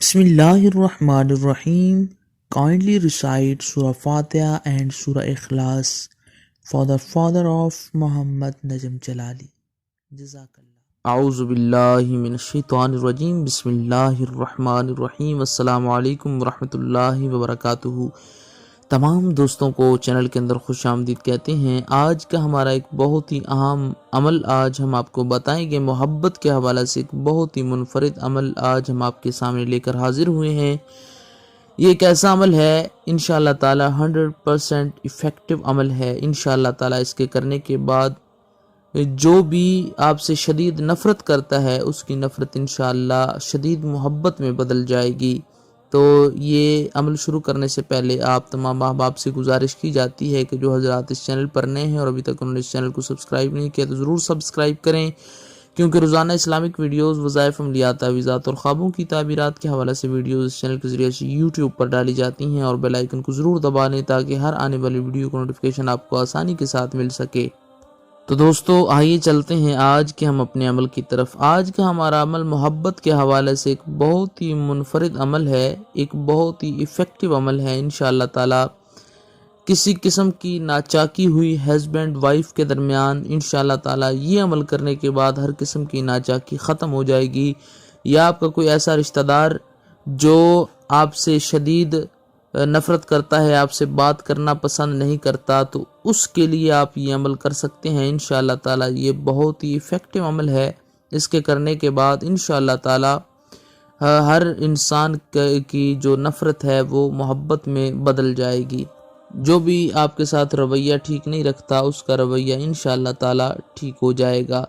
Bismillahirrahmanirrahim. Kindly recite Surah Fatiha and Surah Ikhlas for the father of Muhammad Najm Jalali. Jazakallah. اعوذ باللہ من الشیطان الرجیم بسم اللہ الرحمن الرحیم السلام علیکم ورحمۃ اللہ وبرکاتہ۔ تمام دوستوں کو چینل کے اندر خوش آمدید کہتے ہیں۔ آج کا ہمارا ایک بہت ہی اہم عمل آج ہم آپ کو بتائیں گے، محبت کے حوالے سے ایک بہت ہی منفرد عمل آج ہم آپ کے سامنے لے کر حاضر ہوئے ہیں۔ یہ ایک ایسا عمل ہے انشاءاللہ تعالی 100% ایفیکٹو عمل ہے۔ انشاءاللہ تعالی اس کے کرنے کے بعد جو بھی آپ سے شدید نفرت کرتا ہے اس کی نفرت انشاءاللہ شدید محبت میں بدل جائے گی۔ تو یہ عمل شروع کرنے سے پہلے آپ تمام احباب سے گزارش کی جاتی ہے کہ جو حضرات اس چینل پر نئے ہیں اور ابھی تک انہوں نے اس چینل کو سبسکرائب نہیں کیا تو ضرور سبسکرائب کریں، کیونکہ روزانہ اسلامک ویڈیوز، وظائف، عملیات، تعویذات اور خوابوں کی تعبیرات کے حوالے سے ویڈیوز اس چینل کے ذریعے سے یوٹیوب پر ڈالی جاتی ہیں، اور بیل آئیکن کو ضرور دبا لیں تاکہ ہر آنے والی ویڈیو کو نوٹیفیکیشن آپ کو آسانی کے ساتھ مل سکے۔ تو دوستو آئیے چلتے ہیں آج کے ہم اپنے عمل کی طرف۔ آج کا ہمارا عمل محبت کے حوالے سے ایک بہت ہی منفرد عمل ہے، ایک بہت ہی ایفیکٹو عمل ہے۔ انشاءاللہ تعالی کسی قسم کی ناچاکی ہوئی ہسبینڈ وائف کے درمیان انشاءاللہ تعالی یہ عمل کرنے کے بعد ہر قسم کی ناچاکی ختم ہو جائے گی، یا آپ کا کوئی ایسا رشتہ دار جو آپ سے شدید نفرت کرتا ہے، آپ سے بات کرنا پسند نہیں کرتا، تو اس کے لیے آپ یہ عمل کر سکتے ہیں۔ انشاءاللہ تعالی یہ بہت ہی ایفیکٹو عمل ہے۔ اس کے کرنے کے بعد انشاءاللہ تعالی ہر انسان کی جو نفرت ہے وہ محبت میں بدل جائے گی۔ جو بھی آپ کے ساتھ رویہ ٹھیک نہیں رکھتا اس کا رویہ انشاءاللہ تعالی ٹھیک ہو جائے گا۔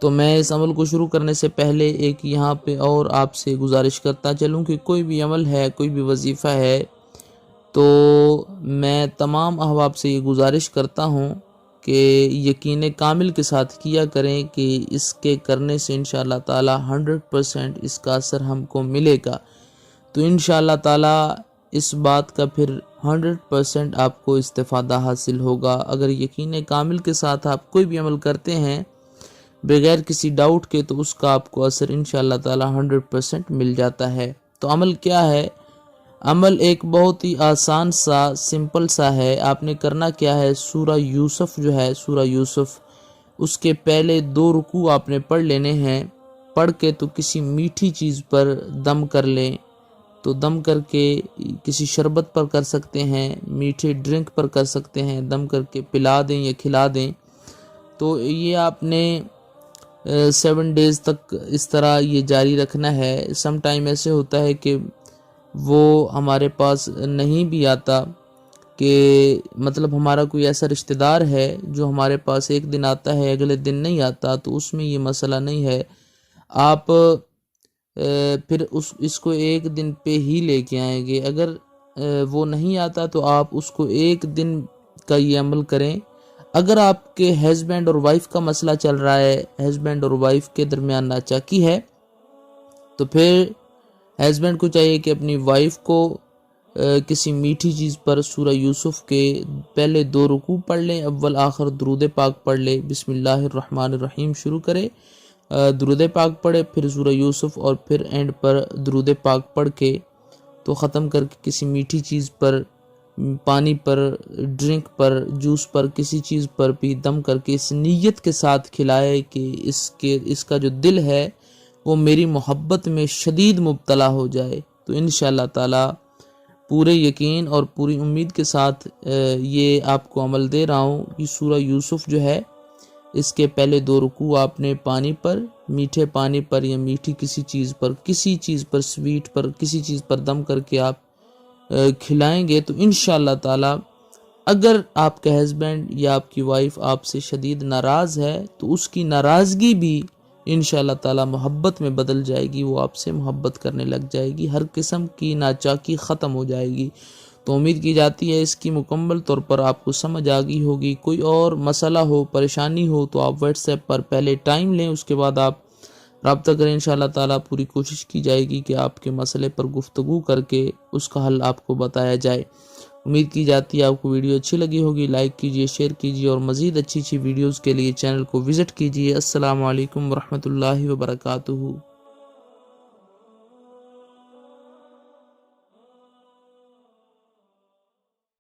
تو میں اس عمل کو شروع کرنے سے پہلے ایک یہاں پہ اور آپ سے گزارش کرتا چلوں کہ کوئی بھی عمل ہے، کوئی بھی وظیفہ ہے، تو میں تمام احباب سے یہ گزارش کرتا ہوں کہ یقین کامل کے ساتھ کیا کریں کہ اس کے کرنے سے انشاءاللہ تعالی 100% اس کا اثر ہم کو ملے گا۔ تو انشاءاللہ تعالی اس بات کا پھر 100% آپ کو استفادہ حاصل ہوگا۔ اگر یقین کامل کے ساتھ آپ کوئی بھی عمل کرتے ہیں بغیر کسی ڈاؤٹ کے، تو اس کا آپ کو اثر انشاءاللہ تعالی 100% مل جاتا ہے۔ تو عمل کیا ہے؟ عمل ایک بہت ہی آسان سا، سمپل سا ہے۔ آپ نے کرنا کیا ہے، سورہ یوسف جو ہے، سورہ یوسف، اس کے پہلے 2 رکوع آپ نے پڑھ لینے ہیں۔ پڑھ کے تو کسی میٹھی چیز پر دم کر لیں، تو دم کر کے کسی شربت پر کر سکتے ہیں، میٹھے ڈرنک پر کر سکتے ہیں، دم کر کے پلا دیں یا کھلا دیں۔ تو یہ آپ نے 7 ڈیز تک اس طرح یہ جاری رکھنا ہے۔ سم ٹائم ایسے ہوتا ہے کہ وہ ہمارے پاس نہیں بھی آتا، کہ مطلب ہمارا کوئی ایسا رشتہ دار ہے جو ہمارے پاس ایک دن آتا ہے اگلے دن نہیں آتا، تو اس میں یہ مسئلہ نہیں ہے۔ آپ پھر اس کو ایک دن پہ ہی لے کے آئیں گے۔ اگر وہ نہیں آتا تو آپ اس کو ایک دن کا یہ عمل کریں۔ اگر آپ کے ہسبینڈ اور وائف کا مسئلہ چل رہا ہے، ہسبینڈ اور وائف کے درمیان ناچاکی ہے، تو پھر ہسبینڈ کو چاہیے کہ اپنی وائف کو کسی میٹھی چیز پر سورہ یوسف کے پہلے 2 رکوع پڑھ لیں، اول آخر درود پاک پڑھ لیں، بسم اللہ الرحمن الرحیم شروع کرے، درود پاک پڑھے، پھر سورہ یوسف، اور پھر اینڈ پر درود پاک پڑھ کے تو ختم کر کے کسی میٹھی چیز پر، پانی پر، ڈرنک پر، جوس پر، کسی چیز پر بھی دم کر کے اس نیت کے ساتھ کھلائے کہ اس کا جو دل ہے وہ میری محبت میں شدید مبتلا ہو جائے۔ تو انشاءاللہ تعالی پورے یقین اور پوری امید کے ساتھ یہ آپ کو عمل دے رہا ہوں کہ سورہ یوسف جو ہے، اس کے پہلے 2 رکوع آپ نے پانی پر، میٹھے پانی پر یا میٹھی کسی چیز پر سویٹ پر، کسی چیز پر دم کر کے آپ کھلائیں گے، تو انشاءاللہ تعالی اگر آپ کا ہسبینڈ یا آپ کی وائف آپ سے شدید ناراض ہے تو اس کی ناراضگی بھی انشاءاللہ تعالی محبت میں بدل جائے گی، وہ آپ سے محبت کرنے لگ جائے گی، ہر قسم کی ناچاکی ختم ہو جائے گی۔ تو امید کی جاتی ہے اس کی مکمل طور پر آپ کو سمجھ آ گئی ہوگی۔ کوئی اور مسئلہ ہو، پریشانی ہو، تو آپ واٹس ایپ پر پہلے ٹائم لیں، اس کے بعد آپ رابطہ کریں۔ انشاءاللہ تعالی پوری کوشش کی جائے گی کہ آپ کے مسئلے پر گفتگو کر کے اس کا حل آپ کو بتایا جائے۔ امید کی جاتی ہے آپ کو ویڈیو اچھی لگی ہوگی۔ لائک کیجئے، شیئر کیجئے، اور مزید اچھی ویڈیوز کے لیے چینل کو وزٹ کیجئے۔ السلام علیکم ورحمۃ اللہ وبرکاتہ۔